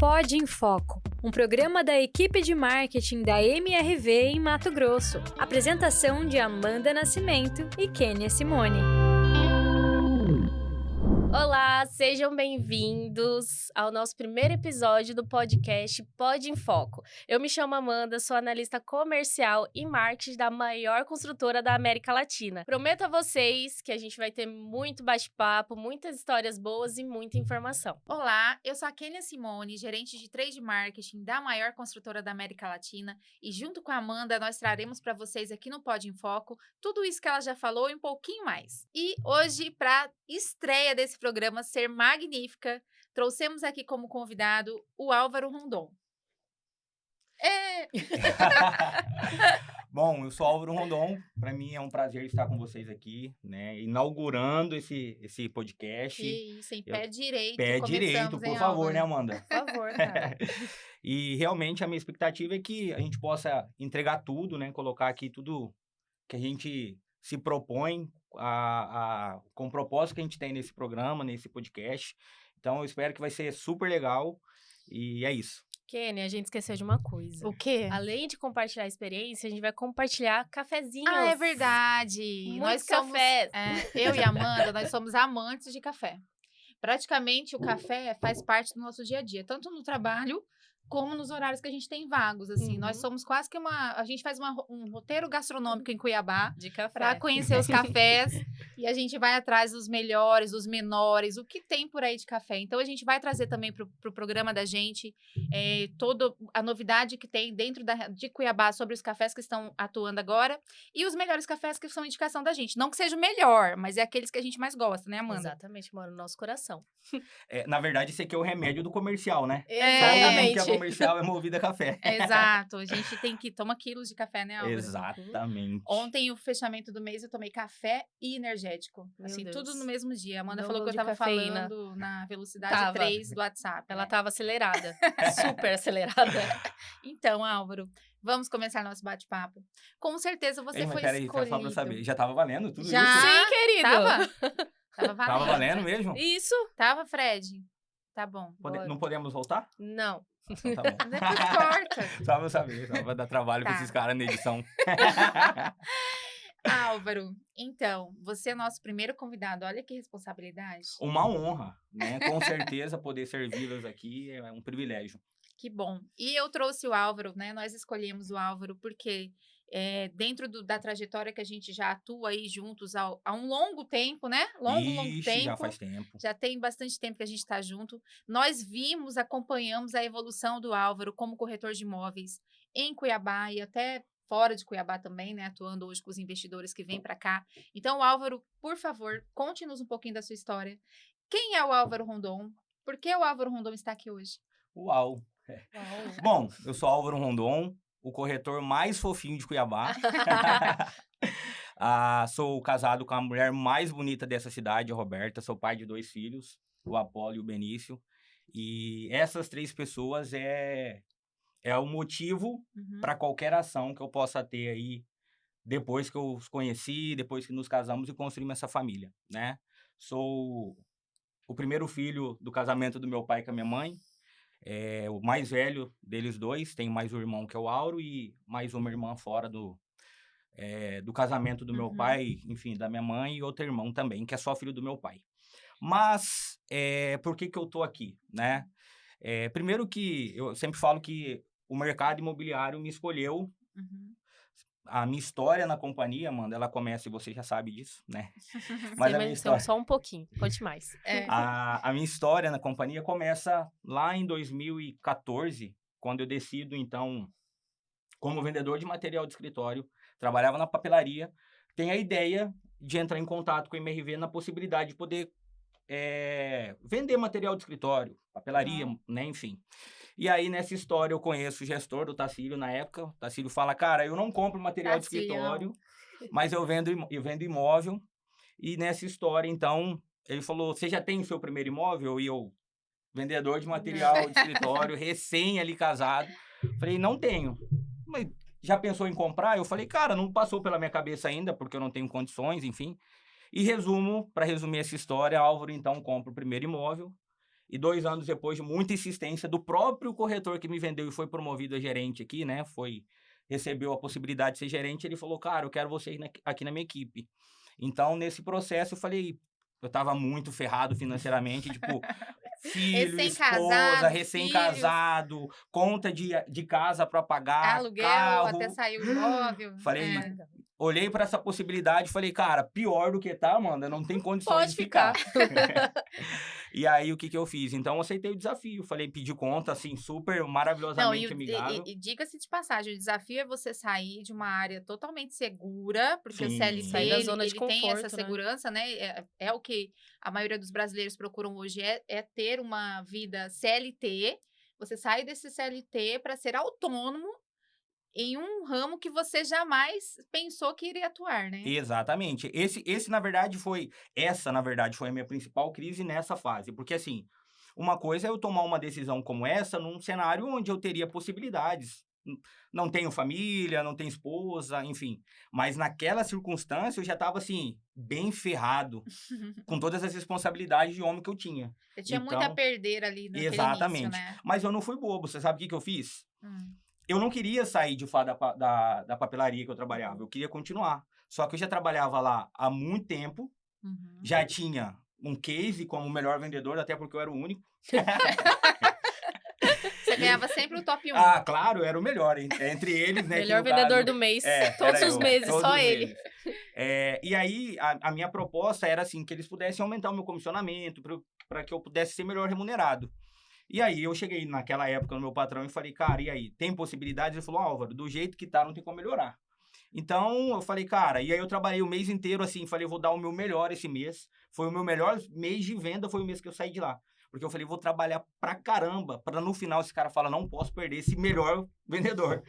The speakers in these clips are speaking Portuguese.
Pod em Foco, um programa da equipe de marketing da MRV em Mato Grosso. Apresentação de Amanda Nascimento e Kênia Simone. Olá, sejam bem-vindos ao nosso primeiro episódio do podcast Pod em Foco. Eu me chamo Amanda, sou analista comercial e marketing da maior construtora da América Latina. Prometo a vocês que a gente vai ter muito bate-papo, muitas histórias boas e muita informação. Olá, eu sou a Kênia Simone, gerente de trade marketing da maior construtora da América Latina, e junto com a Amanda nós traremos para vocês aqui no Pod em Foco tudo isso que ela já falou e um pouquinho mais. E hoje, para estreia desse programa ser magnífica, trouxemos aqui como convidado o Álvaro Rondon. Bom, eu sou Álvaro Rondon, para mim é um prazer estar com vocês aqui, né, inaugurando esse podcast. Que isso, em pé direito. Pé direito, por favor, né, Amanda? Por favor, cara. E realmente a minha expectativa é que a gente possa entregar tudo, né, colocar aqui tudo que a gente se propõe com o propósito que a gente tem nesse programa, nesse podcast. Então, eu espero que vai ser super legal e é isso. Kênia, a gente esqueceu de uma coisa. O quê? Além de compartilhar a experiência, a gente vai compartilhar cafezinhos. Ah, é verdade. Muitos cafés. Eu e a Amanda, nós somos amantes de café. Praticamente, o café faz parte do nosso dia a dia, tanto no trabalho como nos horários que a gente tem vagos, assim. Nós somos quase que a gente faz um roteiro gastronômico em Cuiabá De café. para conhecer os cafés e a gente vai atrás dos melhores, dos menores, o que tem por aí de café. Então, a gente vai trazer também pro programa da gente toda a novidade que tem dentro de Cuiabá sobre os cafés que estão atuando agora e os melhores cafés que são indicação da gente. Não que seja o melhor, mas é aqueles que a gente mais gosta, né, Amanda? Exatamente, mora no nosso coração. Na verdade, esse aqui é o remédio do comercial, né? Todo mundo Exatamente. que é comercial é movido a café. Exato, a gente tem que tomar quilos de café, né, Álvaro? Exatamente. Ontem, o fechamento do mês, eu tomei café e energético. Meu Assim, Deus. tudo no mesmo dia. A Amanda Não falou que eu de tava cafeína. falando na velocidade Tava. 3 do WhatsApp. Ela né? tava acelerada, super acelerada. Então, Álvaro, vamos começar nosso bate-papo. Com certeza você Ei, mas foi peraí, escolhido. só pra eu saber, já tava valendo tudo Já? isso? Sim, querido. Tava valendo. Tava valendo mesmo? Isso? Tava, Fred? Tá bom. Bora. Não podemos voltar? Não. Então tá bom. Depois corta. Só pra eu saber, só pra dar trabalho pra Tá. esses caras na edição. Álvaro, então, você é nosso primeiro convidado. Olha que responsabilidade. Uma honra, né? Com certeza poder servi-los aqui é um privilégio. Que bom. E eu trouxe o Álvaro, né? Nós escolhemos o Álvaro porque dentro da trajetória que a gente já atua aí juntos há um longo tempo, né? Longo Ixi, tempo. já faz tempo. Já tem bastante tempo que a gente está junto. Nós acompanhamos a evolução do Álvaro como corretor de imóveis em Cuiabá e até fora de Cuiabá também, né? Atuando hoje com os investidores que vêm para cá. Então, Álvaro, por favor, conte-nos um pouquinho da sua história. Quem é o Álvaro Rondon? Por que o Álvaro Rondon está aqui hoje? Uau! Bom, eu sou Álvaro Rondon, o corretor mais fofinho de Cuiabá. Sou casado com a mulher mais bonita dessa cidade, a Roberta. Sou pai de 2 filhos, o Apolo e o Benício. E essas 3 pessoas é o motivo para qualquer ação que eu possa ter aí depois que eu os conheci, depois que nos casamos e construímos essa família, né? Sou o primeiro filho do casamento do meu pai com a minha mãe. O mais velho deles 2, tem mais um irmão que é o Auro e mais uma irmã fora do casamento do meu pai, enfim, da minha mãe, e outro irmão também, que é só filho do meu pai. Mas, por que eu tô aqui, né? Primeiro que eu sempre falo que o mercado imobiliário me escolheu. A minha história na companhia, Amanda, ela começa, e você já sabe disso, né? Mas Sim, a minha história... só um pouquinho, conte mais. A minha história na companhia começa lá em 2014, quando eu decido, então, como vendedor de material de escritório, trabalhava na papelaria, tenho a ideia de entrar em contato com a MRV na possibilidade de poder vender material de escritório, papelaria, né, enfim. E aí, nessa história, eu conheço o gestor do Tacílio na época. O Tacílio fala, cara, eu não compro material de escritório, mas eu vendo imóvel. E nessa história, então, ele falou, você já tem o seu primeiro imóvel? E eu, vendedor de material de escritório, recém ali casado. Falei, não tenho. Mas já pensou em comprar? Eu falei, cara, não passou pela minha cabeça ainda, porque eu não tenho condições, enfim. E para resumir essa história, Álvaro, então, compra o primeiro imóvel. E 2 anos depois de muita insistência do próprio corretor que me vendeu e foi promovido a gerente aqui, né? Recebeu a possibilidade de ser gerente, ele falou, cara, eu quero você aqui na minha equipe. Então, nesse processo, eu tava muito ferrado financeiramente, tipo, filho, esposa, recém-casado, conta de casa para pagar, aluguel, carro. até saiu o imóvel. Falei, olhei para essa possibilidade e falei, cara, pior do que tá, Amanda, não tem condições Pode de ficar. ficar. E aí, o que eu fiz? Então, eu aceitei o desafio. Falei, pedi conta, assim, super maravilhosamente amigável. E diga-se de passagem, o desafio é você sair de uma área totalmente segura, porque o Sim. CLT, Sair da zona de ele tem essa conforto, né? segurança, né? É o que a maioria dos brasileiros procuram hoje, é ter uma vida CLT. Você sai desse CLT para ser autônomo em um ramo que você jamais pensou que iria atuar, né? Exatamente. Essa, na verdade, foi a minha principal crise nessa fase. Porque, assim, uma coisa é eu tomar uma decisão como essa num cenário onde eu teria possibilidades. Não tenho família, não tenho esposa, enfim. Mas naquela circunstância eu já estava, assim, bem ferrado com todas as responsabilidades de homem que eu tinha. Você tinha muito a Então, perder ali naquele exatamente. início, né? Mas eu não fui bobo. Você sabe o que eu fiz? Hum. Eu não queria sair de fato da papelaria que eu trabalhava. Eu queria continuar. Só que eu já trabalhava lá há muito tempo. Uhum. Já tinha um case como o melhor vendedor, até porque eu era o único. Você ganhava sempre o top 1. Ah, claro, eu era o melhor. Entre eles, né? Melhor que no vendedor caso, do mês. era Todos os eu, meses, todos só os ele. meses. E aí, a minha proposta era assim, que eles pudessem aumentar o meu comissionamento para que eu pudesse ser melhor remunerado. E aí, eu cheguei naquela época no meu patrão e falei, cara, e aí, tem possibilidades? Ele falou, Álvaro, do jeito que tá, não tem como melhorar. Então, eu falei, cara, e aí eu trabalhei o mês inteiro assim, falei, vou dar o meu melhor esse mês. Foi o meu melhor mês de venda, foi o mês que eu saí de lá. Porque eu falei, vou trabalhar pra caramba, pra no final esse cara fala, não posso perder esse melhor vendedor.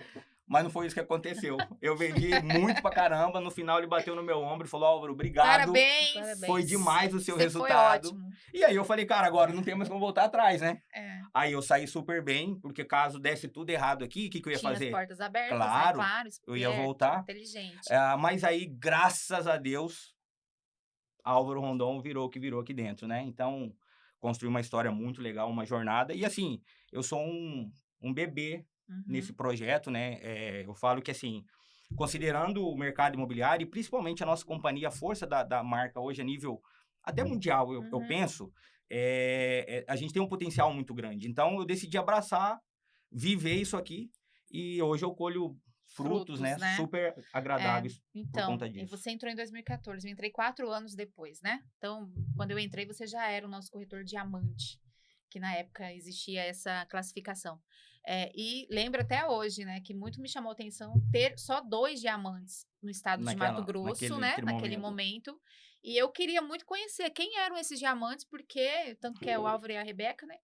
Mas não foi isso que aconteceu. Eu vendi muito pra caramba, no final ele bateu no meu ombro e falou, Álvaro, obrigado. Parabéns. Foi demais o seu Você resultado. Foi ótimo. E aí eu falei, cara, agora não tem mais como voltar atrás, né? É. Aí eu saí super bem, porque caso desse tudo errado aqui, o que eu ia Tinha fazer? as portas abertas, Claro, né? Claro, eu ia esperto, voltar. inteligente. Mas aí, graças a Deus, Álvaro Rondon virou o que virou aqui dentro, né? Então, construí uma história muito legal, uma jornada. E assim, eu sou um bebê nesse projeto, né? Eu falo que assim, considerando o mercado imobiliário e principalmente a nossa companhia, a força da marca hoje a nível até mundial, eu penso, a gente tem um potencial muito grande. Então, eu decidi abraçar, viver isso aqui e hoje eu colho frutos, né? Super agradáveis por conta disso. E você entrou em 2014, eu entrei 4 anos depois, né? Então, quando eu entrei, você já era o nosso corretor diamante, que na época existia essa classificação. E lembro até hoje, né, que muito me chamou a atenção ter só 2 diamantes no estado de Mato Grosso, naquele momento. E eu queria muito conhecer quem eram esses diamantes, porque, tanto que é o Álvaro e a Rebeca, né?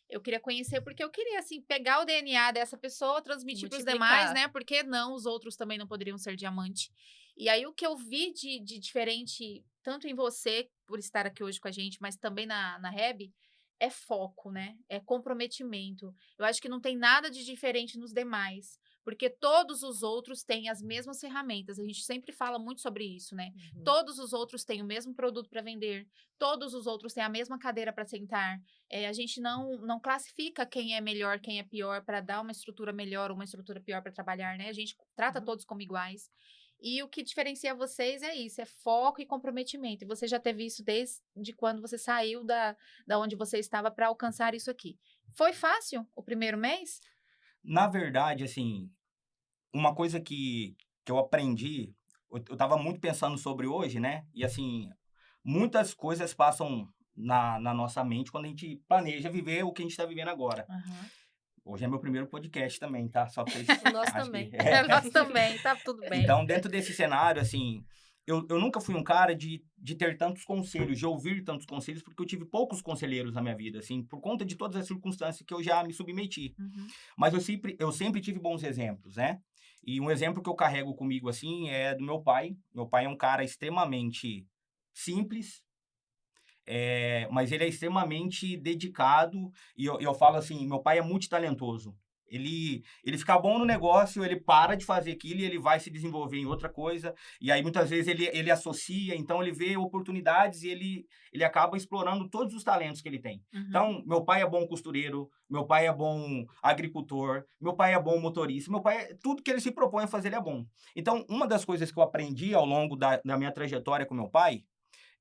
Eu queria conhecer porque eu queria, assim, pegar o DNA dessa pessoa, transmitir para os demais, né? Porque não, os outros também não poderiam ser diamante. E aí, o que eu vi de diferente, tanto em você, por estar aqui hoje com a gente, mas também na Reb, é foco, né? É comprometimento. Eu acho que não tem nada de diferente nos demais, porque todos os outros têm as mesmas ferramentas. A gente sempre fala muito sobre isso, né? Todos os outros têm o mesmo produto para vender, todos os outros têm a mesma cadeira para sentar. A gente não classifica quem é melhor, quem é pior, para dar uma estrutura melhor ou uma estrutura pior para trabalhar, né? A gente trata todos como iguais. E o que diferencia vocês é isso, é foco e comprometimento. E você já teve isso desde quando você saiu da onde você estava para alcançar isso aqui. Foi fácil o primeiro mês? Na verdade, assim, uma coisa que eu aprendi, eu tava muito pensando sobre hoje, né? E assim, muitas coisas passam na nossa mente quando a gente planeja viver o que a gente tá vivendo agora. Hoje é meu primeiro podcast também, tá? Só pra vocês... Nós também. Nós também, tá tudo bem. Então, dentro desse cenário, assim, eu nunca fui um cara de ter tantos conselhos, de ouvir tantos conselhos, porque eu tive poucos conselheiros na minha vida, assim, por conta de todas as circunstâncias que eu já me submeti. Mas eu sempre tive bons exemplos, né? E um exemplo que eu carrego comigo, assim, é do meu pai. Meu pai é um cara extremamente simples, mas ele é extremamente dedicado, e eu falo assim, meu pai é multitalentoso. Ele fica bom no negócio, ele para de fazer aquilo e ele vai se desenvolver em outra coisa. E aí, muitas vezes, ele associa, então ele vê oportunidades e ele acaba explorando todos os talentos que ele tem. Então, meu pai é bom costureiro, meu pai é bom agricultor, meu pai é bom motorista, tudo que ele se propõe a fazer, ele é bom. Então, uma das coisas que eu aprendi ao longo da minha trajetória com meu pai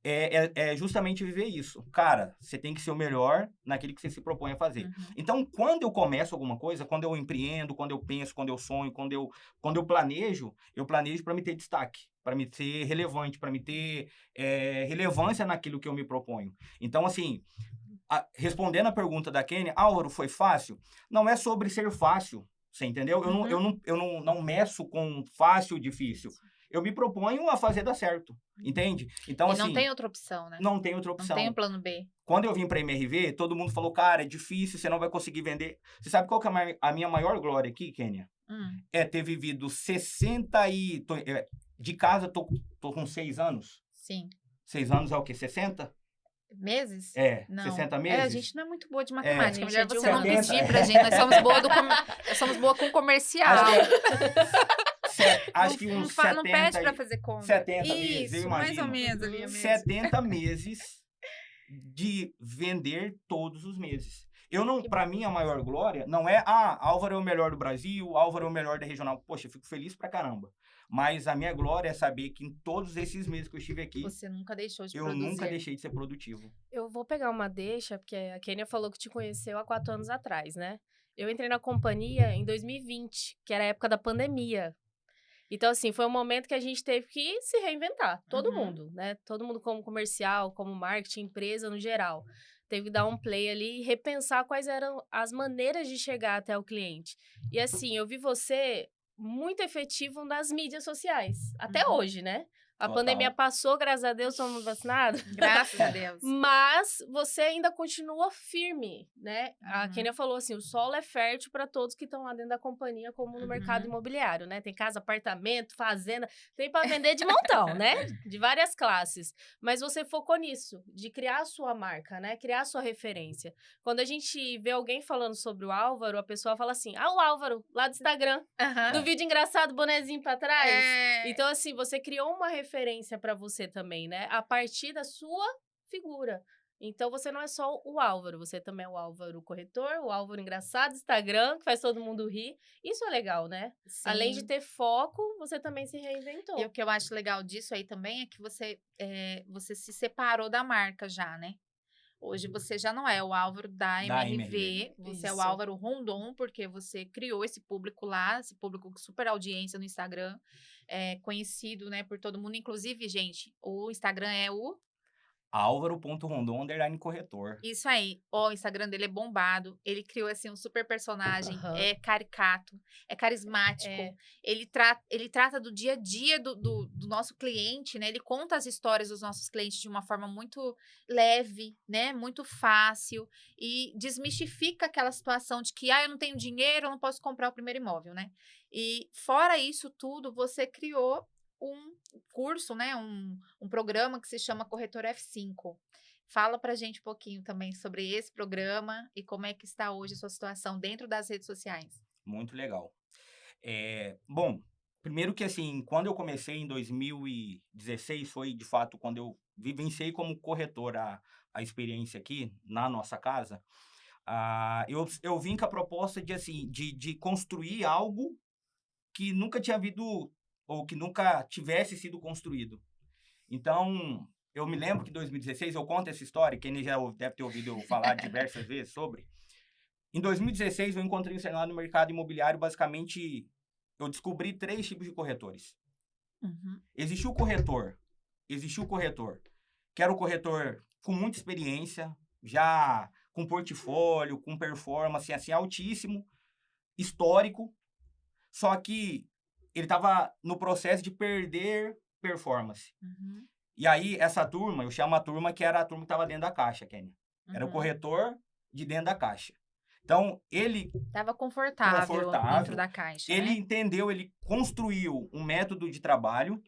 é justamente viver isso. Cara, você tem que ser o melhor naquilo que você se propõe a fazer. Então, quando eu começo alguma coisa, quando eu empreendo, quando eu penso, quando eu sonho, quando eu planejo para me ter destaque, para me ser relevante, para me ter relevância naquilo que eu me proponho. Então, assim, respondendo a pergunta da Kênia, Álvaro, foi fácil? Não é sobre ser fácil, você entendeu? Eu não meço com fácil ou difícil. Eu me proponho a fazer dar certo, entende? Então, e assim, não tem outra opção, né? Não tem outra opção. Não tem o plano B. Quando eu vim para a MRV, todo mundo falou, cara, é difícil, você não vai conseguir vender. Você sabe qual que é a minha maior glória aqui, Kênia? É ter vivido 60 e... de casa, tô com 6 anos. Sim. 6 anos é o quê? 60? Meses? Não. 60 meses? A gente não é muito boa de matemática. Melhor gente, você não 70. pedir pra gente. Nós somos boa com comercial. Acho que uns 70... Não pede pra fazer conta. 70 meses, eu Isso, imagino. mais ou menos ali. 70 meses de vender todos os meses. Pra mim, a maior glória não é, Álvaro é o melhor do Brasil, Álvaro é o melhor da regional. Poxa, eu fico feliz pra caramba. Mas a minha glória é saber que em todos esses meses que eu estive aqui, você nunca deixou de produzir. Eu nunca deixei de ser produtivo. Eu vou pegar uma deixa, porque a Kênia falou que te conheceu há 4 anos atrás, né? Eu entrei na companhia em 2020, que era a época da pandemia. Então, assim, foi um momento que a gente teve que se reinventar. Todo mundo, né? Todo mundo como comercial, como marketing, empresa no geral. Teve que dar um play ali e repensar quais eram as maneiras de chegar até o cliente. E, assim, eu vi você muito efetivo nas mídias sociais. Até hoje, né? A pandemia passou, graças a Deus, somos vacinados. Graças a Deus. Mas você ainda continua firme, né? A Kênia falou assim, o solo é fértil para todos que estão lá dentro da companhia, como no mercado imobiliário, né? Tem casa, apartamento, fazenda, tem para vender de montão, né? De várias classes. Mas você focou nisso, de criar a sua marca, né? Criar a sua referência. Quando a gente vê alguém falando sobre o Álvaro, a pessoa fala assim, o Álvaro, lá do Instagram, do vídeo engraçado, bonezinho para trás. Então, assim, você criou uma referência para você também, né? A partir da sua figura. Então, você não é só o Álvaro, você também é o Álvaro corretor, o Álvaro engraçado, Instagram, que faz todo mundo rir. Isso é legal, né? Sim. Além de ter foco, você também se reinventou. E o que eu acho legal disso aí também é que você se separou da marca já, né? Hoje você já não é o Álvaro da MRV, você é o Álvaro Rondon, porque você criou esse público lá, esse público com super audiência no Instagram, conhecido, né, por todo mundo. Inclusive, gente, o Instagram é o... Álvaro.rondon_corretor. Isso aí. O Instagram dele é bombado. Ele criou, assim, um super personagem. É caricato. É carismático. Ele trata do dia a dia do nosso cliente, né? Ele conta as histórias dos nossos clientes de uma forma muito leve, né? Muito fácil. E desmistifica aquela situação de que, eu não tenho dinheiro, eu não posso comprar o primeiro imóvel, né? E fora isso tudo, você criou um curso, né, um programa que se chama Corretor F5. Fala pra gente um pouquinho também sobre esse programa e como é que está hoje a sua situação dentro das redes sociais. Muito legal. Bom, primeiro que assim, quando eu comecei em 2016, foi de fato quando eu vivenciei como corretor a experiência aqui na nossa casa. Eu vim com a proposta de construir algo que nunca tinha havido ou que nunca tivesse sido construído. Então, eu me lembro que em 2016, eu conto essa história, quem já deve ter ouvido eu falar diversas vezes sobre. Em 2016, eu encontrei o cenário no mercado imobiliário, basicamente, eu descobri 3 tipos de corretores. Existiu o corretor, que era o corretor com muita experiência, já com portfólio, com performance, assim, altíssimo, histórico, só que ele estava no processo de perder performance. E aí, essa turma, eu chamo a turma que era a turma que estava dentro da caixa, Kênia. Era o corretor de dentro da caixa. Então, ele... Estava confortável dentro da caixa, Ele né? entendeu, ele construiu um método de trabalho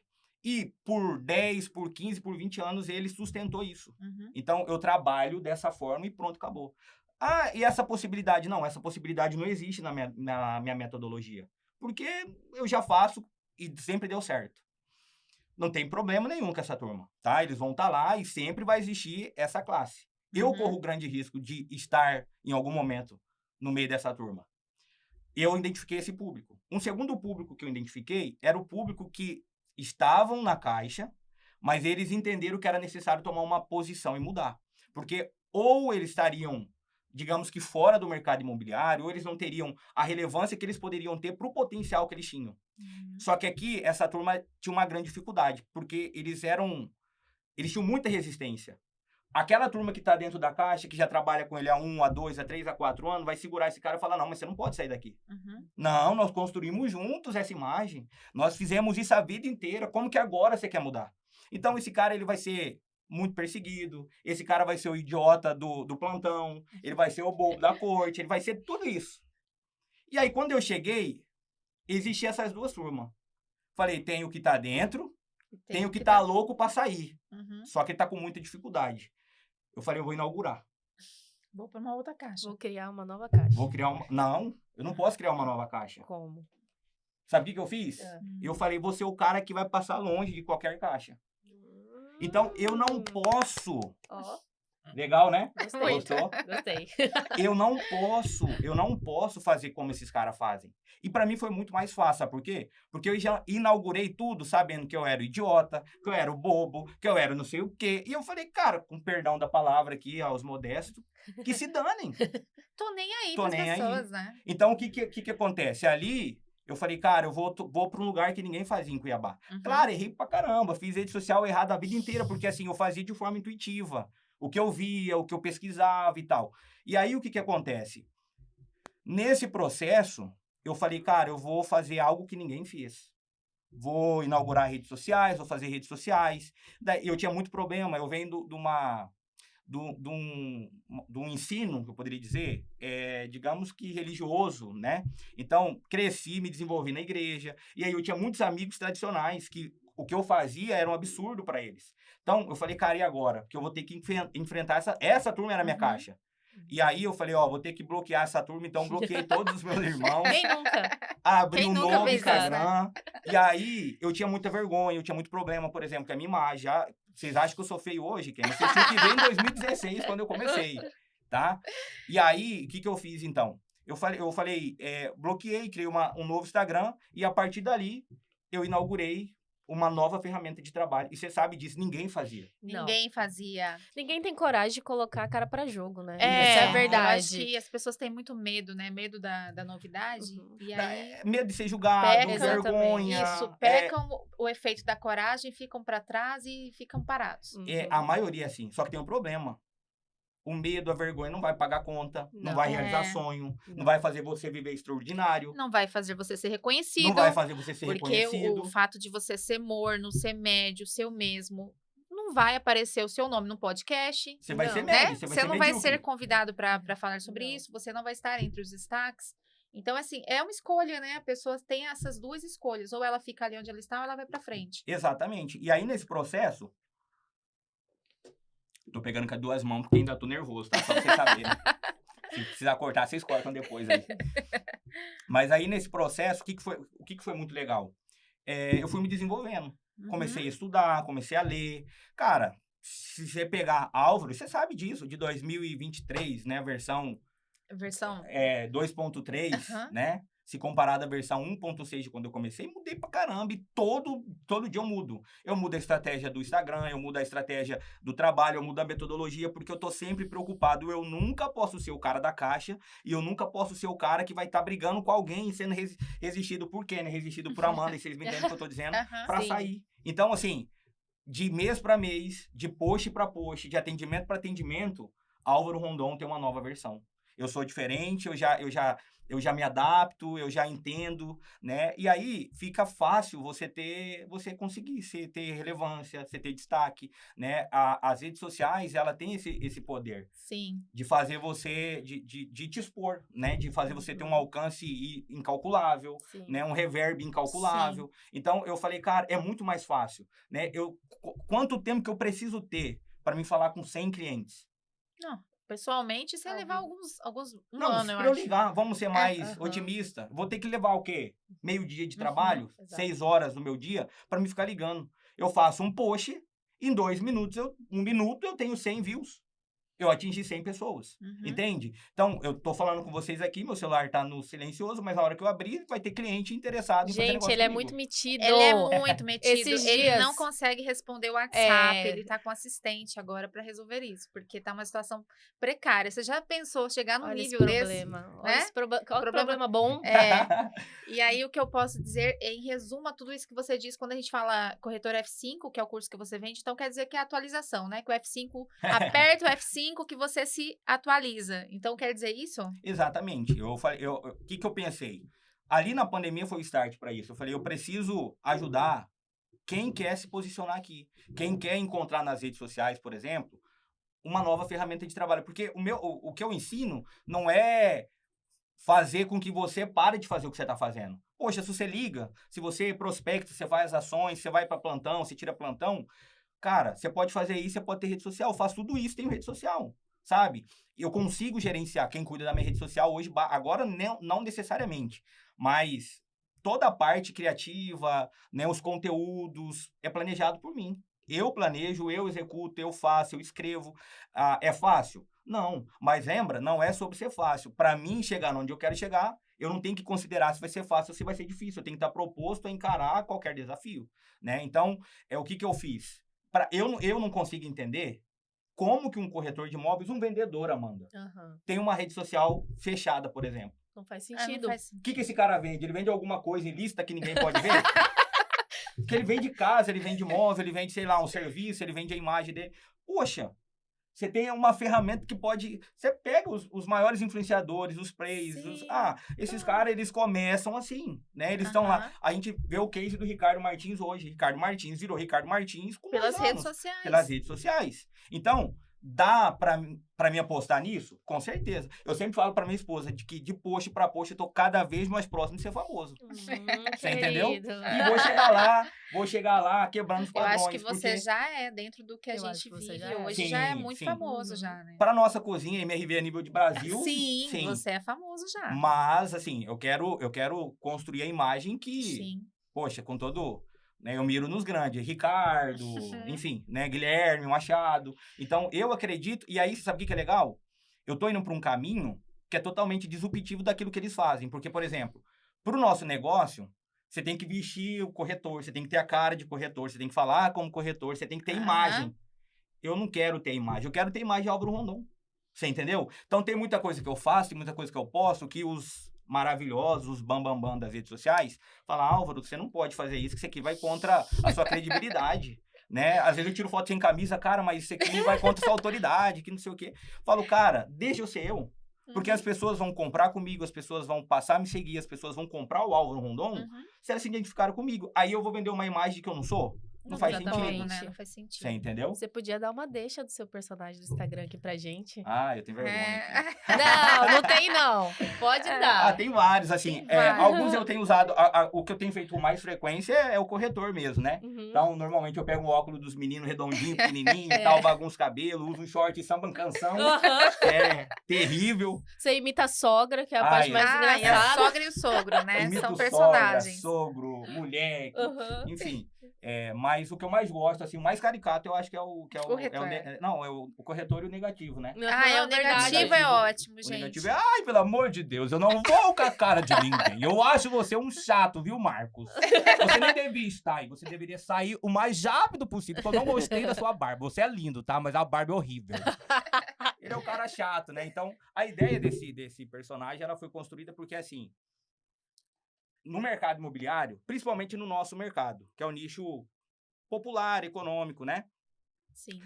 e por 10, por 15, por 20 anos, ele sustentou isso. Então, eu trabalho dessa forma e pronto, acabou. E essa possibilidade? Não, essa possibilidade não existe na minha metodologia. Porque eu já faço e sempre deu certo. Não tem problema nenhum com essa turma, tá? Eles vão estar lá e sempre vai existir essa classe. Eu corro o grande risco de estar, em algum momento, no meio dessa turma. Eu identifiquei esse público. Um segundo público que eu identifiquei era o público que estavam na Caixa, mas eles entenderam que era necessário tomar uma posição e mudar. Porque ou eles estariam, digamos que fora do mercado imobiliário, ou eles não teriam a relevância que eles poderiam ter para o potencial que eles tinham. Só que aqui, essa turma tinha uma grande dificuldade, porque eles tinham muita resistência. Aquela turma que está dentro da Caixa, que já trabalha com ele há 1, a 2, a 3, a 4 anos, vai segurar esse cara e falar, não, mas você não pode sair daqui. Não, nós construímos juntos essa imagem. Nós fizemos isso a vida inteira. Como que agora você quer mudar? Então, esse cara ele vai ser muito perseguido. Esse cara vai ser o idiota do plantão. Ele vai ser o bobo da corte. Ele vai ser tudo isso. E aí, quando eu cheguei, existiam essas duas turmas. Falei, tem o que tá dentro, tem o que tá louco para sair. Só que ele tá com muita dificuldade. Eu falei, eu vou inaugurar. Vou para uma outra caixa. Vou criar uma nova caixa. Vou criar uma... Não, eu não posso criar uma nova caixa. Como? Sabe o que eu fiz? Eu falei, vou ser o cara que vai passar longe de qualquer caixa. Então, eu não posso... Legal, né? Gostei. Gostou? Gostei. Eu não posso fazer como esses caras fazem. E pra mim foi muito mais fácil, sabe por quê? Porque eu já inaugurei tudo sabendo que eu era o idiota, que eu era o bobo, que eu era não sei o quê. E eu falei, cara, com perdão da palavra aqui aos modestos, que se danem. Tô nem aí Tô pras nem aí. pessoas, né? Então, o que acontece? Ali, eu falei, cara, eu vou pra um lugar que ninguém fazia em Cuiabá. Claro, errei pra caramba, fiz rede social errada a vida inteira, porque assim, eu fazia de forma intuitiva. O que eu via, o que eu pesquisava e tal. E aí, o que acontece? Nesse processo, eu falei, cara, eu vou fazer algo que ninguém fez. Vou inaugurar redes sociais, vou fazer redes sociais. Daí, eu tinha muito problema, eu venho de um ensino, que eu poderia dizer, digamos que religioso, né? Então, cresci, me desenvolvi na igreja. E aí, eu tinha muitos amigos tradicionais que o que eu fazia era um absurdo para eles. Então, eu falei, cara, e agora? Porque eu vou ter que enfrentar essa turma era a minha caixa. E aí, eu falei, vou ter que bloquear essa turma, então bloqueei todos os meus irmãos. Quem nunca? Abri Quem um nunca novo fez isso, Instagram. E aí, eu tinha muita vergonha, eu tinha muito problema, por exemplo, com a minha imagem. Vocês acham que eu sou feio hoje, Ken? Vocês tinham que ver em 2016, quando eu comecei, tá? E aí, o que eu fiz, então? Eu falei, bloqueei, criei um novo Instagram, e a partir dali, eu inaugurei uma nova ferramenta de trabalho. E você sabe disso, ninguém fazia. Ninguém fazia. Ninguém tem coragem de colocar a cara pra jogo, né? Essa É é a Eu verdade. acho que as pessoas têm muito medo, né? Medo da novidade. E aí Medo de ser julgado, Pecam, vergonha. isso, pecam o efeito da coragem, ficam pra trás e ficam parados. A maioria é assim, só que tem um problema. O medo, a vergonha não vai pagar conta, não Não. vai realizar sonho, não vai fazer você viver extraordinário, Não vai fazer você ser reconhecido. não vai fazer você ser Porque reconhecido. o fato de você ser morno, ser médio, seu mesmo, não vai aparecer o seu nome no podcast. Você vai Não, ser né? médio, você vai Você ser não vai medíocre. ser convidado para falar sobre Não. isso, você não vai estar entre os destaques. Então, assim, é uma escolha, né? A pessoa tem essas duas escolhas. Ou ela fica ali onde ela está, ou ela vai pra frente. Exatamente. E aí, nesse processo... Tô pegando com as duas mãos porque ainda tô nervoso, tá? Só pra vocês saberem. Se precisar cortar, vocês cortam depois aí. Mas aí, nesse processo, o que foi muito legal? Eu fui me desenvolvendo. Comecei a estudar, comecei a ler. Cara, se você pegar Álvaro, você sabe disso, de 2023, né? A versão Versão. 2.3, Aham. né? Se comparado à versão 1.6 de quando eu comecei, mudei pra caramba. E todo dia eu mudo. Eu mudo a estratégia do Instagram, eu mudo a estratégia do trabalho, eu mudo a metodologia, porque eu tô sempre preocupado. Eu nunca posso ser o cara da caixa e eu nunca posso ser o cara que vai estar brigando com alguém e sendo resistido por quê, né? Resistido por Amanda, e vocês me entendem o que eu tô dizendo, Aham, pra sim. sair. Então, assim, de mês pra mês, de post pra post, de atendimento pra atendimento, Álvaro Rondon tem uma nova versão. Eu sou diferente, eu já me adapto, eu já entendo, né? E aí fica fácil você conseguir ter relevância, você ter destaque, né? As redes sociais, ela tem esse poder Sim. de fazer você, de te expor, né? De fazer você ter um alcance incalculável, Sim. né? Um reverb incalculável. Então, eu falei, cara, é muito mais fácil, né? Quanto tempo que eu preciso ter para me falar com 100 clientes? Não. Pessoalmente, você ia levar um Não, ano, se eu pra eu acho. ligar, vamos ser mais aham. otimista. Vou ter que levar o quê? Meio dia de Uhum, trabalho, exato. 6 horas do meu dia, para me ficar ligando. Eu faço um post, em 2 minutos, 1 minuto eu tenho 100 views. Eu atingi 100 pessoas, Uhum. entende? Então, eu tô falando com vocês aqui, meu celular tá no silencioso, mas na hora que eu abrir, vai ter cliente interessado em fazer Gente, negócio ele é comigo. muito metido. Ele é muito metido. Esses Ele dias- não consegue responder o WhatsApp. É. Ele tá com assistente agora pra resolver isso, porque tá uma situação precária. Você já pensou chegar num Olha esse nível desse? problema. Olha né? esse problema. Qual que é o Problema- problema bom? É. E aí, o que eu posso dizer, em resumo, a tudo isso que você diz, quando a gente fala corretor F5, que é o curso que você vende, então quer dizer que é atualização, né? Que o F5, aperta o F5 que você se atualiza. Então, quer dizer isso? Exatamente. Eu falei, o que que eu pensei? Ali na pandemia foi o start para isso. Eu falei, eu preciso ajudar quem quer se posicionar aqui, quem quer encontrar nas redes sociais, por exemplo, uma nova ferramenta de trabalho, porque o que eu ensino não é fazer com que você pare de fazer o que você está fazendo. Poxa, se você liga, se você prospecta, você faz ações, você vai para plantão, você tira plantão, cara, você pode fazer isso, você pode ter rede social. Eu faço tudo isso, tenho rede social, sabe? Eu consigo gerenciar quem cuida da minha rede social hoje, agora não necessariamente, mas toda a parte criativa, né, os conteúdos, é planejado por mim. Eu planejo, eu executo, eu faço, eu escrevo. Ah, é fácil? Não, mas lembra, não é sobre ser fácil. Para mim chegar onde eu quero chegar, eu não tenho que considerar se vai ser fácil ou se vai ser difícil. Eu tenho que estar proposto a encarar qualquer desafio, né? Então, o que eu fiz? Eu não consigo entender como que um corretor de imóveis, um vendedor, Amanda, Aham. tem uma rede social fechada, por exemplo. Não faz Ah, não sentido. faz O que esse cara vende? Ele vende alguma coisa ilícita que ninguém pode ver? Que ele vende casa, ele vende imóvel, ele vende, sei lá, um serviço, ele vende a imagem dele. Poxa, você tem uma ferramenta que pode... Você pega os maiores influenciadores, os plays, Sim. esses caras, eles começam assim, né? Eles estão lá. Aham. A gente vê o case do Ricardo Martins hoje. Ricardo Martins virou Ricardo Martins com Pelas 2 redes anos. sociais. Pelas redes sociais. Então, dá pra mim apostar nisso? Com certeza. Eu sempre falo pra minha esposa de que de post pra post eu tô cada vez mais próximo de ser famoso. Você entendeu? Querido. E vou chegar lá quebrando os Eu padrões. acho que você porque... já é, dentro do que a Eu acho gente que você vive já é. hoje, já é Sim, muito sim. famoso Uhum. já, né? Para nossa cozinha, MRV a nível de Brasil. Sim, você é famoso já. Mas, assim, eu quero construir a imagem que, Sim. poxa, com todo... Né, eu miro nos grandes, Ricardo, enfim, né, Guilherme, Machado. Então, eu acredito... E aí, sabe o que é legal? Eu tô indo para um caminho que é totalmente disruptivo daquilo que eles fazem. Porque, por exemplo, para o nosso negócio, você tem que vestir o corretor, você tem que ter a cara de corretor, você tem que falar como corretor, você tem que ter Aham. imagem. Eu não quero ter imagem, eu quero ter imagem de Álvaro Rondon. Você entendeu? Então tem muita coisa que eu faço, tem muita coisa que eu posto, que os maravilhosos, os bambambam das redes sociais, falam, Álvaro, você não pode fazer isso, que isso aqui vai contra a sua credibilidade. Né? Às vezes eu tiro foto sem camisa, cara, mas isso aqui vai contra a sua autoridade, que não sei o quê. Falo, cara, deixa eu ser eu. Porque as pessoas vão comprar comigo, as pessoas vão passar a me seguir, as pessoas vão comprar o Álvaro Rondon, Uhum. se elas se identificaram comigo. Aí eu vou vender uma imagem de que eu não sou? Não faz Exatamente. sentido. Né? Não faz sentido. Você entendeu? Você podia dar uma deixa do seu personagem do Instagram aqui pra gente? Ah, eu tenho vergonha aqui. Não tem não. Pode dar. Tem vários, assim. Tem vários. Alguns eu tenho usado. O que eu tenho feito com mais frequência é o corretor mesmo, né? Uhum. Então, normalmente eu pego o óculos dos meninos redondinho, pequenininho e tal, bagunço cabelo, uso um short samba canção. Aham. É terrível. Você imita a sogra, que é a Ai, parte mais E a engraçada. sogra e o sogro, né? Imito São sogra, personagens. sogro, mulher, Aham. enfim. Mas o que eu mais gosto, assim, o mais caricato, eu acho que é o Corretor. o corretor e o negativo, né? Ah, é o verdade. negativo é ótimo, O gente. negativo é, ai, pelo amor de Deus, eu não vou com a cara de ninguém. Eu acho você um chato, viu, Marcos? Você nem devia estar aí, você deveria sair o mais rápido possível, porque eu não gostei da sua barba. Você é lindo, tá? Mas a barba é horrível. Ele é o cara chato, né? Então, a ideia desse personagem, ela foi construída porque, assim, no mercado imobiliário, principalmente no nosso mercado, que é o nicho popular, econômico, né? Sim.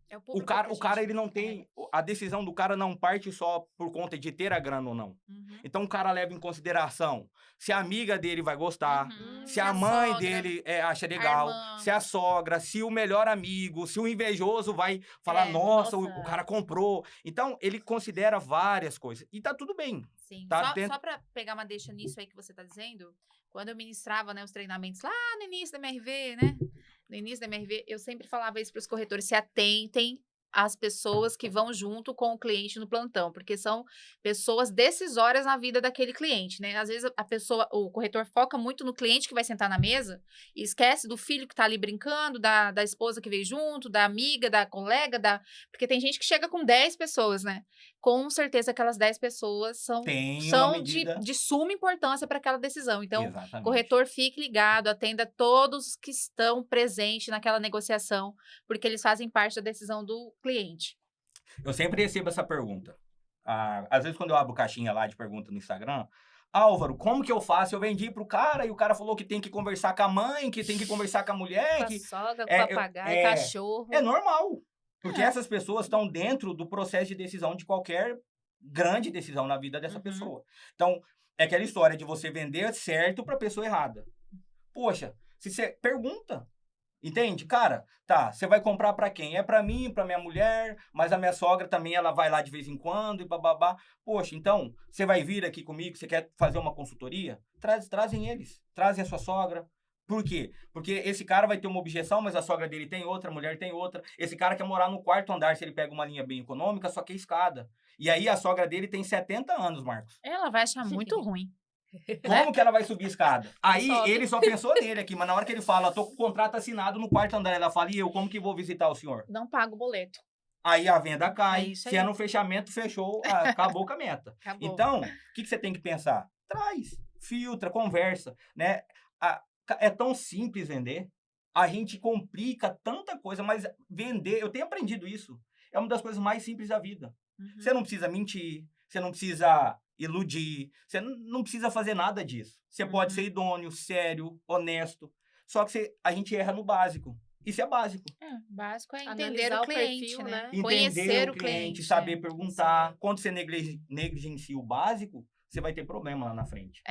É O público cara, que a o cara gente ele não tem... A decisão do cara não parte só por conta de ter a grana ou não. Uhum. Então, o cara leva em consideração se a amiga dele vai gostar, Uhum. se a mãe sogra, dele acha legal, irmã. se a sogra, se o melhor amigo, se o invejoso vai falar, nossa, nossa. o cara comprou. Então, ele considera várias coisas. E tá tudo bem. Sim. Tá Só, dentro- só pra pegar uma deixa nisso aí que você tá dizendo, quando eu ministrava, né, os treinamentos lá no início da MRV, né? No início da MRV, eu sempre falava isso pros corretores, se atentem as pessoas que vão junto com o cliente no plantão, porque são pessoas decisórias na vida daquele cliente, né? Às vezes o corretor foca muito no cliente que vai sentar na mesa e esquece do filho que tá ali brincando, da esposa que veio junto, da amiga, da colega, porque tem gente que chega com 10 pessoas, né? Com certeza aquelas 10 pessoas Tem uma são medida... de suma importância para aquela decisão. Então, Exatamente. corretor, fique ligado, atenda todos que estão presentes naquela negociação, porque eles fazem parte da decisão do cliente. Eu sempre recebo essa pergunta. Às vezes, quando eu abro caixinha lá de pergunta no Instagram, Álvaro, como que eu faço? Eu vendi pro cara e o cara falou que tem que conversar com a mãe, que tem que conversar com a mulher. Com a sogra, com o papagaio, cachorro. É normal. Porque essas pessoas estão dentro do processo de decisão de qualquer grande decisão na vida dessa pessoa. Então, é aquela história de você vender certo pra pessoa errada. Poxa, se você pergunta... Entende? Cara, tá, você vai comprar pra quem? É pra mim, pra minha mulher, mas a minha sogra também, ela vai lá de vez em quando e bababá. Poxa, então, você vai vir aqui comigo, você quer fazer uma consultoria? Trazem eles, trazem a sua sogra. Por quê? Porque esse cara vai ter uma objeção, mas a sogra dele tem outra, a mulher tem outra. Esse cara quer morar no 4º andar, se ele pega uma linha bem econômica, só que é escada. E aí a sogra dele tem 70 anos, Marcos. Ela vai achar muito ruim. Como que ela vai subir a escada? Aí ele só pensou nele aqui, mas na hora que ele fala, tô com o contrato assinado no 4º andar, ela fala, e eu, como que vou visitar o senhor? Não paga o boleto. Aí a venda cai, isso se aí. é no fechamento, fechou, acabou com a meta. Acabou. Então, o que você tem que pensar? Traz, filtra, conversa, né? É tão simples vender, a gente complica tanta coisa, mas vender, eu tenho aprendido isso, é uma das coisas mais simples da vida. Você não precisa mentir, você não precisa iludir, você não precisa fazer nada disso. Você pode ser idôneo, sério, honesto, só que a gente erra no básico. Isso é básico. Básico é entender Analisar o cliente, perfil, né? né? Entender Conhecer o cliente, saber perguntar. Quando você negligencia o básico, você vai ter problema lá na frente.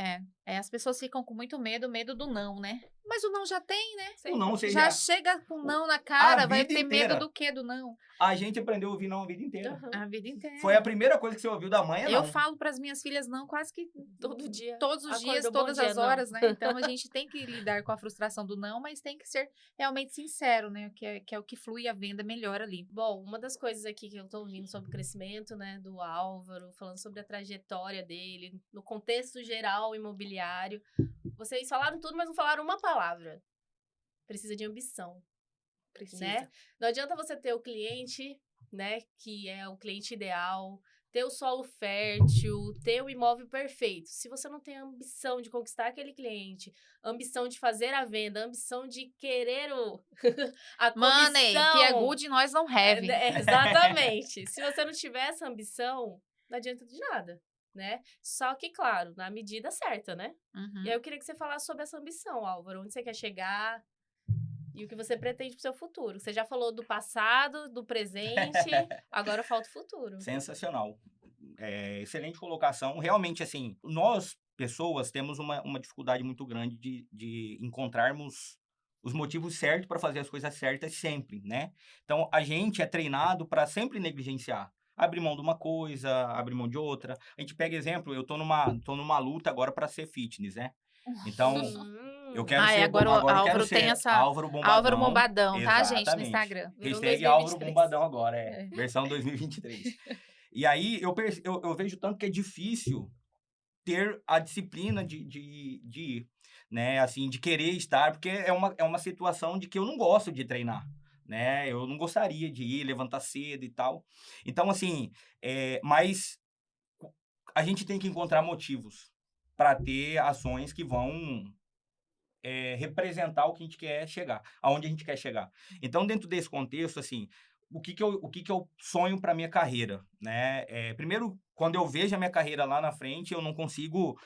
As pessoas ficam com muito medo do não, né? Mas o não já tem, né? O não, você Já chega com não na cara, vai vida ter inteira. medo do quê? Do não? A gente aprendeu a ouvir não a vida inteira. A vida inteira. Foi a primeira coisa que você ouviu da mãe, é não. Eu falo para as minhas filhas não quase que Todo dia. todos os Acordou, dias, bom todas dia, as não. horas, né? Então a gente tem que lidar com a frustração do não, mas tem que ser realmente sincero, né? Que é o que flui a venda melhor ali. Bom, uma das coisas aqui que eu tô ouvindo sobre o crescimento, né, do Álvaro, falando sobre a trajetória dele, no contexto geral imobiliário. Vocês falaram tudo, mas não falaram uma palavra. Precisa de ambição, Precisa. né? Não adianta você ter o cliente, né, que é o cliente ideal, ter o solo fértil, ter o imóvel perfeito. Se você não tem a ambição de conquistar aquele cliente, ambição de fazer a venda, ambição de querer a comissão... Money, que é good, nós não have. Exatamente. Se você não tiver essa ambição, não adianta de nada, né? Só que, claro, na medida certa, né? E aí eu queria que você falasse sobre essa ambição, Álvaro. Onde você quer chegar e o que você pretende pro seu futuro. Você já falou do passado, do presente, agora falta o futuro. Sensacional. Excelente colocação. Realmente, assim, nós, pessoas, temos uma dificuldade muito grande de encontrarmos os motivos certos para fazer as coisas certas sempre, né? Então, a gente é treinado para sempre negligenciar. Abrir mão de uma coisa, abrir mão de outra. A gente pega exemplo, eu tô numa luta agora para ser fitness, né? Então, eu quero ser... Agora o Álvaro tem essa... Álvaro Bombadão, tá, gente? No Exatamente. Instagram. Hashtag Álvaro Bombadão agora, versão 2023. E aí, eu vejo tanto que é difícil ter a disciplina de ir, né? Assim, de querer estar, porque é uma situação de que eu não gosto de treinar, né? Eu não gostaria de ir, levantar cedo e tal. Então, assim, mas a gente tem que encontrar motivos para ter ações que vão representar o que a gente quer chegar, aonde a gente quer chegar. Então, dentro desse contexto, assim, o que eu sonho para minha carreira, né? Primeiro, quando eu vejo a minha carreira lá na frente, eu não consigo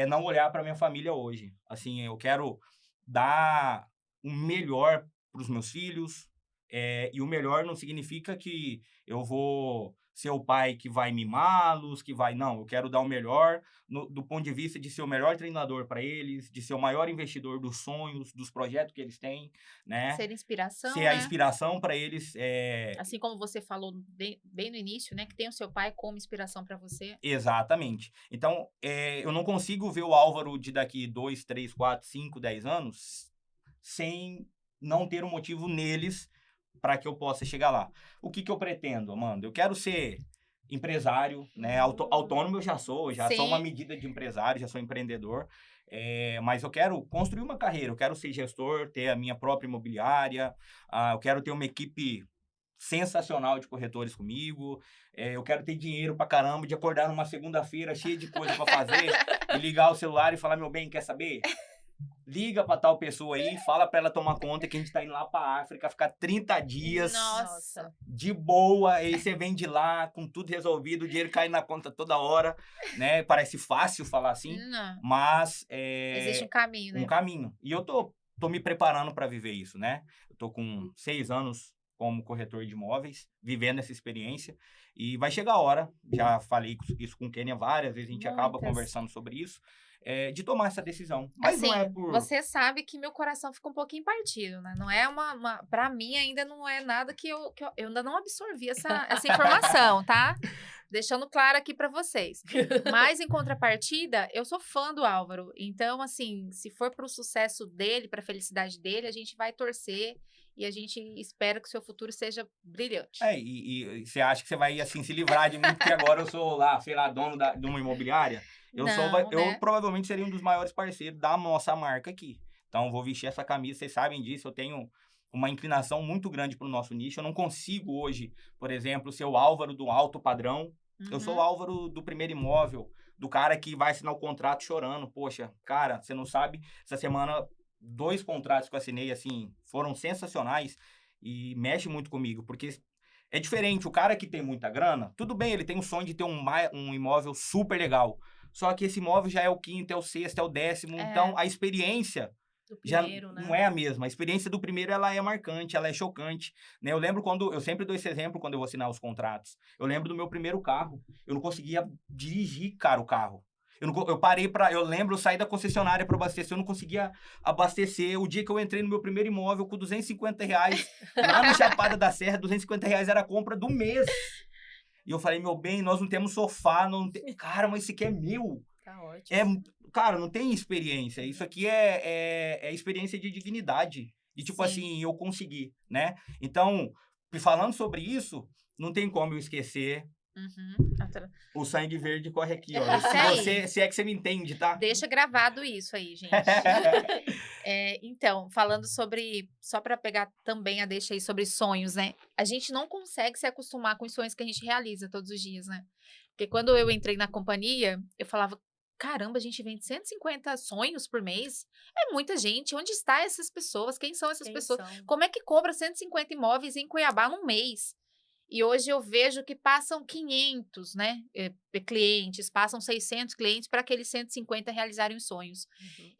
não olhar para minha família hoje. Assim, eu quero dar o melhor para os meus filhos, e o melhor não significa que eu vou ser o pai que vai mimá-los, não, eu quero dar o melhor do ponto de vista de ser o melhor treinador para eles, de ser o maior investidor dos sonhos, dos projetos que eles têm, né? Ser inspiração, Ser a inspiração para eles. Assim como você falou bem no início, né? Que tem o seu pai como inspiração para você. Exatamente. Então, eu não consigo ver o Álvaro de daqui 2, 3, 4, 5, 10 anos sem não ter um motivo neles para que eu possa chegar lá. O que eu pretendo, Amanda? Eu quero ser empresário, né? Autônomo eu já sou uma medida de empresário, já sou empreendedor. Mas eu quero construir uma carreira, eu quero ser gestor, ter a minha própria imobiliária, eu quero ter uma equipe sensacional de corretores comigo, eu quero ter dinheiro pra caramba de acordar numa segunda-feira cheia de coisa pra fazer e ligar o celular e falar, meu bem, quer saber? Liga pra tal pessoa aí, fala pra ela tomar conta que a gente tá indo lá pra África, ficar 30 dias Nossa. de boa, aí você vem de lá com tudo resolvido, o dinheiro cai na conta toda hora, né? Parece fácil falar assim, Não. mas Existe um caminho, né? um caminho. E eu tô me preparando para viver isso, né? Eu tô com 6 anos como corretor de imóveis, vivendo essa experiência. E vai chegar a hora, já falei isso com o Kênia várias vezes, a gente acaba conversando sobre isso, de tomar essa decisão. Mas assim, não é por... você sabe que meu coração fica um pouquinho partido, né? Não é pra mim ainda não é nada que eu ainda não absorvi essa informação, tá? Deixando claro aqui pra vocês. Mas, em contrapartida, eu sou fã do Álvaro. Então, assim, se for pro sucesso dele, pra felicidade dele, a gente vai torcer e a gente espera que o seu futuro seja brilhante. E você acha que você vai, assim, se livrar de mim, porque agora eu sou lá, sei lá, dono de uma imobiliária? Eu Né? provavelmente seria um dos maiores parceiros da nossa marca aqui. Então, vou vestir essa camisa, vocês sabem disso, eu tenho uma inclinação muito grande para o nosso nicho. Eu não consigo hoje, por exemplo, ser o Álvaro do alto padrão. Eu sou o Álvaro do primeiro imóvel, do cara que vai assinar o contrato chorando. Poxa, cara, você não sabe, essa semana 2 contratos que eu assinei, assim, foram sensacionais e mexe muito comigo, porque é diferente. O cara que tem muita grana, tudo bem, ele tem o sonho de ter um imóvel super legal. Só que esse imóvel já é o 5º, é o 6º, é o 10º. Então, a experiência Do já primeiro, né? não é a mesma. A experiência do primeiro, ela é marcante, ela é chocante, né? Eu lembro eu sempre dou esse exemplo quando eu vou assinar os contratos. Eu lembro do meu primeiro carro. Eu não conseguia dirigir, cara, o carro. Eu lembro, eu saí da concessionária para abastecer, eu não conseguia abastecer. O dia que eu entrei no meu primeiro imóvel com R$250, lá no Chapada da Serra, R$250 era a compra do mês. E eu falei, meu bem, nós não temos sofá, cara, mas isso aqui é meu. Tá ótimo. Cara, não tem experiência. Isso aqui é experiência de dignidade. E tipo assim, eu consegui, né? Então, falando sobre isso, não tem como eu esquecer. O sangue verde corre aqui, ó. Se é que você me entende, tá? Deixa gravado isso aí, gente. Então, falando sobre... Só para pegar também a deixa aí sobre sonhos, né? A gente não consegue se acostumar com os sonhos que a gente realiza todos os dias, né? Porque quando eu entrei na companhia, eu falava... Caramba, a gente vende 150 sonhos por mês? É muita gente. Onde estão essas pessoas? Quem são essas pessoas? Como é que cobra 150 imóveis em Cuiabá num mês? E hoje eu vejo que passam 500, né, clientes, passam 600 clientes para aqueles 150 realizarem os sonhos.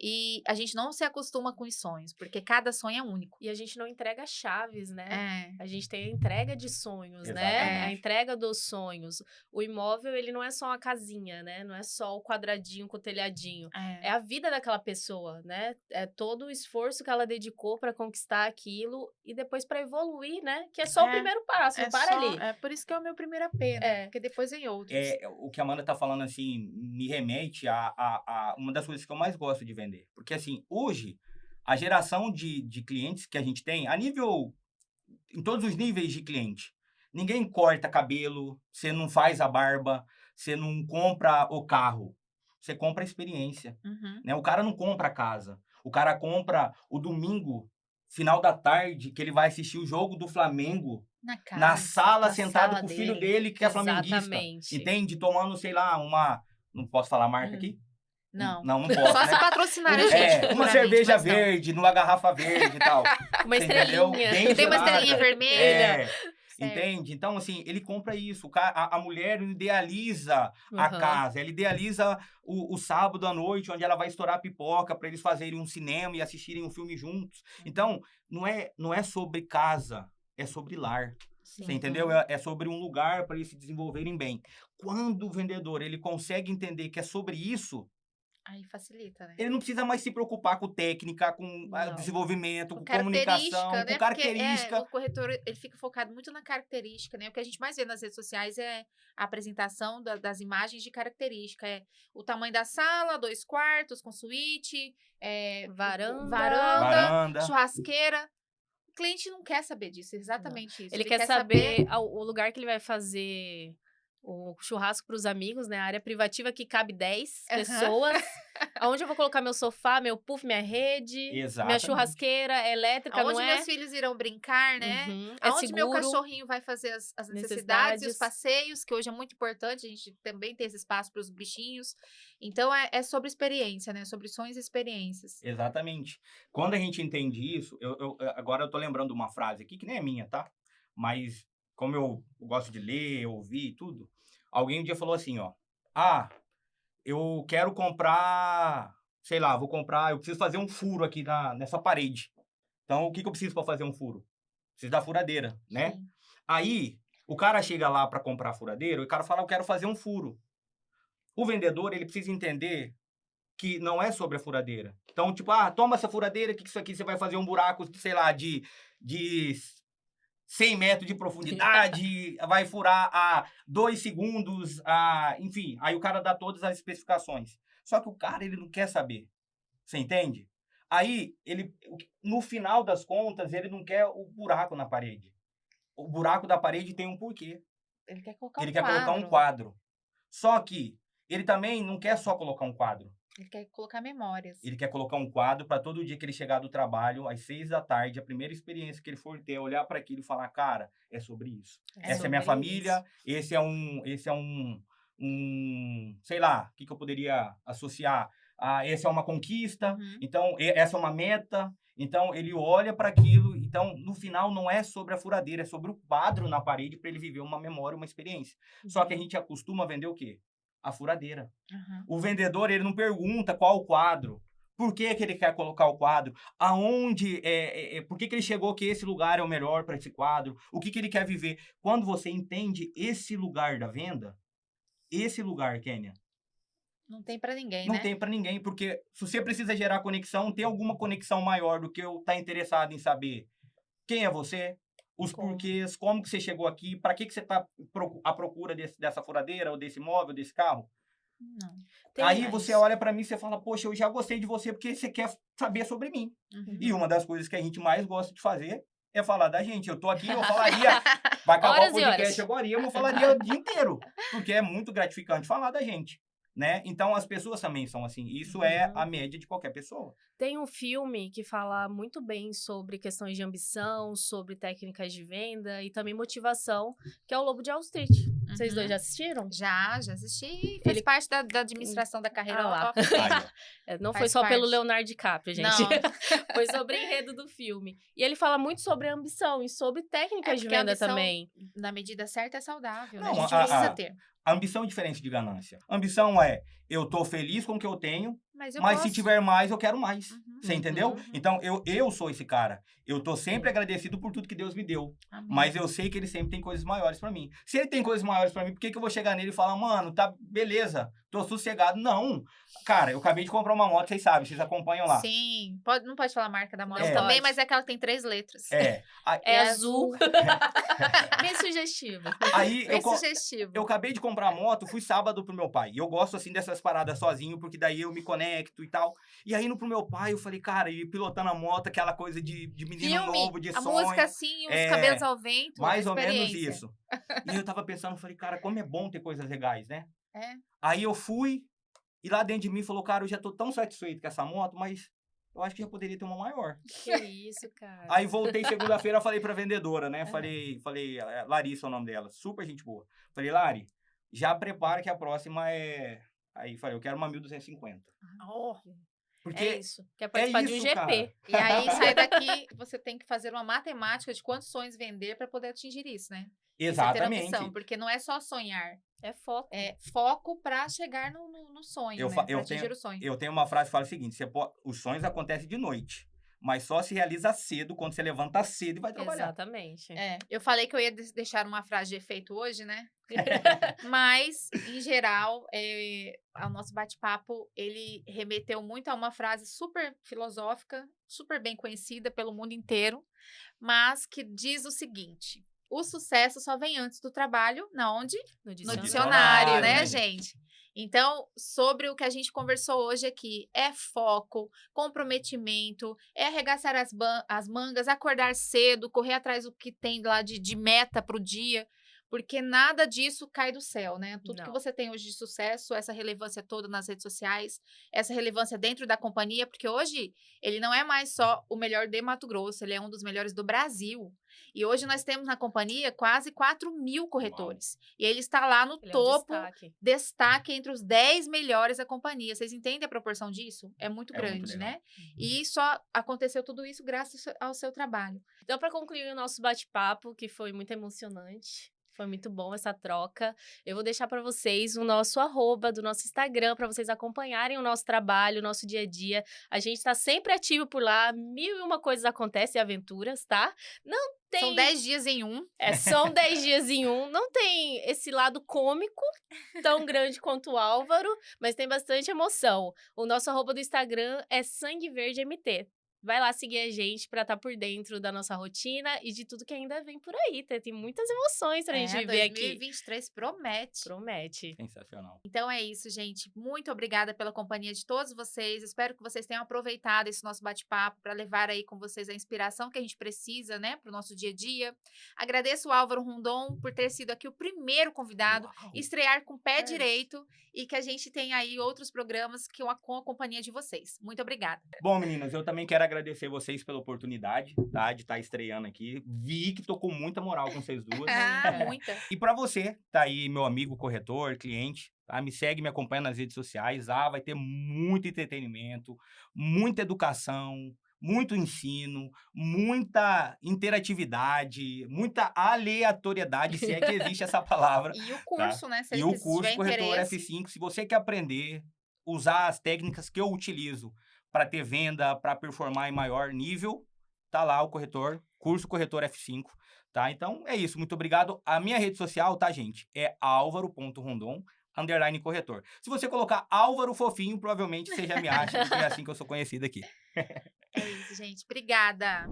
E a gente não se acostuma com os sonhos, porque cada sonho é único. E a gente não entrega chaves, né? É. A gente tem a entrega de sonhos, Exatamente. né? A entrega dos sonhos. O imóvel, ele não é só uma casinha, né? Não é só o quadradinho com o telhadinho. É a vida daquela pessoa, né? É todo o esforço que ela dedicou para conquistar aquilo e depois para evoluir, né? Que é só o primeiro passo, não para ali. É por isso que é o meu primeiro AP, né? Porque depois vem outros. O que a Amanda tá falando, assim, me remete a uma das coisas que eu mais gosto de vender. Porque, assim, hoje, a geração de clientes que a gente tem, em todos os níveis de cliente, ninguém corta cabelo, você não faz a barba, você não compra o carro, você compra a experiência. Né? O cara não compra a casa, o cara compra o domingo, final da tarde, que ele vai assistir o jogo do Flamengo, na sala, sentado com o filho dele, que é flamenguista. Entende? Tomando, sei lá, não posso falar a marca aqui? Não. Não posso, Só né? se patrocinar a gente. Uma cerveja verde, numa garrafa verde e tal. Uma estrelinha. Tem uma estrelinha vermelha. Entende? Então, assim, ele compra isso. A mulher idealiza a casa, ela idealiza o sábado à noite, onde ela vai estourar pipoca para eles fazerem um cinema e assistirem um filme juntos. Então, não é sobre casa, é sobre lar. Sim. Você entendeu? É sobre um lugar para eles se desenvolverem bem. Quando o vendedor ele consegue entender que é sobre isso, aí facilita, né? Ele não precisa mais se preocupar com técnica, com desenvolvimento, com comunicação, né? com característica. O corretor, ele fica focado muito na característica, né? O que a gente mais vê nas redes sociais é a apresentação das imagens de característica. É o tamanho da sala, 2 quartos com suíte, varanda, churrasqueira. O cliente não quer saber disso, exatamente isso. Ele quer saber o lugar que ele vai fazer o churrasco para os amigos, né? A área privativa que cabe 10 pessoas. Aonde eu vou colocar meu sofá, meu puff, minha rede, minha Exatamente. churrasqueira elétrica, Aonde não é? meus filhos irão brincar, né? Uhum. É Aonde meu seguro. cachorrinho vai fazer as necessidades e Necessidades. os passeios, que hoje é muito importante, a gente também tem esse espaço para os bichinhos. Então, é sobre experiência, né? Sobre sonhos e experiências. Exatamente. Quando a gente entende isso, agora eu tô lembrando uma frase aqui, que nem é minha, tá? Mas como eu gosto de ler, ouvir e tudo, alguém um dia falou assim, ó. Ah, eu quero comprar, sei lá, eu preciso fazer um furo aqui nessa parede. Então, o que eu preciso para fazer um furo? Preciso da furadeira, né? Sim. Aí, o cara chega lá para comprar a furadeira, e o cara fala, eu quero fazer um furo. O vendedor, ele precisa entender que não é sobre a furadeira. Então, tipo, toma essa furadeira, que isso aqui você vai fazer um buraco, sei lá, de 100 metros de profundidade, vai furar a 2 segundos, enfim. Aí o cara dá todas as especificações. Só que o cara, ele não quer saber. Você entende? Aí, no final das contas, ele não quer o buraco na parede. O buraco da parede tem um porquê. Ele quer colocar Ele quer colocar um quadro. Só que ele também não quer só colocar um quadro. Ele quer colocar memórias. Ele quer colocar um quadro para todo dia que ele chegar do trabalho, às 6 da tarde, a primeira experiência que ele for ter, olhar para aquilo e falar, cara, é sobre isso. Essa é minha família, esse é sei lá, o que eu poderia associar? Essa é uma conquista, então essa é uma meta. Então ele olha para aquilo, então no final não é sobre a furadeira, é sobre o quadro na parede para ele viver uma memória, uma experiência. Só que a gente acostuma vender o quê? A furadeira. O vendedor, ele não pergunta qual o quadro, por que ele quer colocar o quadro, por que ele chegou que esse lugar é o melhor para esse quadro, o que ele quer viver. Quando você entende esse lugar da venda, esse lugar, Kênia, não tem para ninguém, não né? tem para ninguém, porque se você precisa gerar conexão, tem alguma conexão maior do que eu estar interessado em saber quem é você, os porquês, como que você chegou aqui, para que você está à procura dessa furadeira, ou desse móvel, desse carro. Não. Aí você olha para mim e você fala, poxa, eu já gostei de você porque você quer saber sobre mim. E uma das coisas que a gente mais gosta de fazer é falar da gente. Eu tô aqui, eu falaria, vai acabar Horas o podcast agora, eu falaria o dia inteiro, porque é muito gratificante falar da gente. Né? Então, as pessoas também são assim. Isso é a média de qualquer pessoa. Tem um filme que fala muito bem sobre questões de ambição, sobre técnicas de venda e também motivação, que é o Lobo de Wall Street. Vocês dois já assistiram? Já assisti. Fez parte da administração da carreira lá. Não foi só pelo Leonardo DiCaprio, gente. Não. Foi sobre o enredo do filme. E ele fala muito sobre ambição e sobre técnicas de venda também. Na medida certa é saudável, Não, né? A gente precisa ter. A ambição é diferente de ganância. A ambição é, eu tô feliz com o que eu tenho, mas se tiver mais, eu quero mais. Você entendeu? Então, eu sou esse cara. Eu tô sempre agradecido por tudo que Deus me deu. Amém. Mas eu sei que ele sempre tem coisas maiores pra mim. Se ele tem coisas maiores pra mim, por que eu vou chegar nele e falar, mano, tá beleza, tô sossegado? Não. Cara, eu acabei de comprar uma moto, vocês sabem, vocês acompanham lá. Sim. Não pode falar a marca da moto É. também, mas é que ela tem 3 letras. É azul. Bem sugestivo. Aí Bem sugestivo. eu acabei de comprar a moto, fui sábado pro meu pai. E eu gosto, assim, dessas paradas sozinho, porque daí eu me conecto e tal. E aí, indo pro meu pai, eu falei, cara, e pilotando a moto, aquela coisa de menino novo, de sonho. A música assim, os cabelos ao vento. Mais ou menos isso. E eu tava pensando, falei, cara, como é bom ter coisas legais, né? É. Aí eu fui, e lá dentro de mim falou, cara, eu já tô tão satisfeito com essa moto, mas eu acho que já poderia ter uma maior. Que isso, cara. Aí voltei segunda-feira, falei pra vendedora, né? Falei, Larissa é o nome dela, super gente boa. Falei, Lari, já prepara que a próxima é... Aí falei, eu quero uma 1.250. Porque é isso. Quer participar de um GP. Cara. E aí, sai daqui, você tem que fazer uma matemática de quantos sonhos vender para poder atingir isso, né? Exatamente. Ter ambição, porque não é só sonhar. É foco. É foco para chegar no sonho, né? Pra atingir o sonho. Eu tenho uma frase que fala o seguinte, os sonhos acontecem de noite, mas só se realiza cedo, quando você levanta cedo e vai trabalhar. Exatamente. Eu falei que eu ia deixar uma frase de efeito hoje, né? Mas, em geral, o nosso bate-papo, ele remeteu muito a uma frase super filosófica, super bem conhecida pelo mundo inteiro, mas que diz o seguinte: o sucesso só vem antes do trabalho, na onde? No dicionário, né, gente? Então, sobre o que a gente conversou hoje aqui, é foco, comprometimento, é arregaçar as mangas, acordar cedo, correr atrás do que tem lá de meta para o dia, porque nada disso cai do céu, né? Tudo que Não. você tem hoje de sucesso, essa relevância toda nas redes sociais, essa relevância dentro da companhia, porque hoje ele não é mais só o melhor de Mato Grosso, ele é um dos melhores do Brasil. E hoje nós temos na companhia quase 4.000 corretores. E ele está lá no Ele é um topo, destaque. destaque entre os 10 melhores da companhia. Vocês entendem a proporção disso? É muito É muito grande, legal. né? E só aconteceu tudo isso graças ao seu trabalho. Então, para concluir o nosso bate-papo, que foi muito emocionante, foi muito bom essa troca, eu vou deixar para vocês o nosso @, do nosso Instagram, para vocês acompanharem o nosso trabalho, o nosso dia a dia. A gente está sempre ativo por lá, 1001 coisas acontecem e aventuras, tá? Não tem... São 10 dias em um. são 10 dias em um. Não tem esse lado cômico tão grande quanto o Álvaro, mas tem bastante emoção. O nosso @ do Instagram é Sangue Verde MT. Vai lá seguir a gente pra estar por dentro da nossa rotina e de tudo que ainda vem por aí. Tem muitas emoções pra gente viver aqui. 2023 promete. Promete. Sensacional. Então é isso, gente. Muito obrigada pela companhia de todos vocês. Espero que vocês tenham aproveitado esse nosso bate-papo para levar aí com vocês a inspiração que a gente precisa, né, para o nosso dia a dia. Agradeço o Álvaro Rondon por ter sido aqui o primeiro convidado, Uau. estrear com o pé É. direito e que a gente tenha aí outros programas com a companhia de vocês. Muito obrigada. Bom, meninas, eu também quero agradecer vocês pela oportunidade, tá? De estar estreando aqui. Vi que tô com muita moral com vocês duas. Muita. E pra você, tá aí, meu amigo corretor, cliente, tá? Me segue, me acompanha nas redes sociais. Vai ter muito entretenimento, muita educação, muito ensino, muita interatividade, muita aleatoriedade, se é que existe essa palavra. E o curso, né? Se E o curso tiver Corretor interesse. F5, se você quer aprender, usar as técnicas que eu utilizo para ter venda, para performar em maior nível, tá lá o corretor, curso Corretor F5, tá? Então é isso, muito obrigado. A minha rede social, tá, gente? É álvaro.rondon_corretor. Se você colocar Álvaro Fofinho, provavelmente você já me acha, porque é assim que eu sou conhecido aqui. É isso, gente. Obrigada.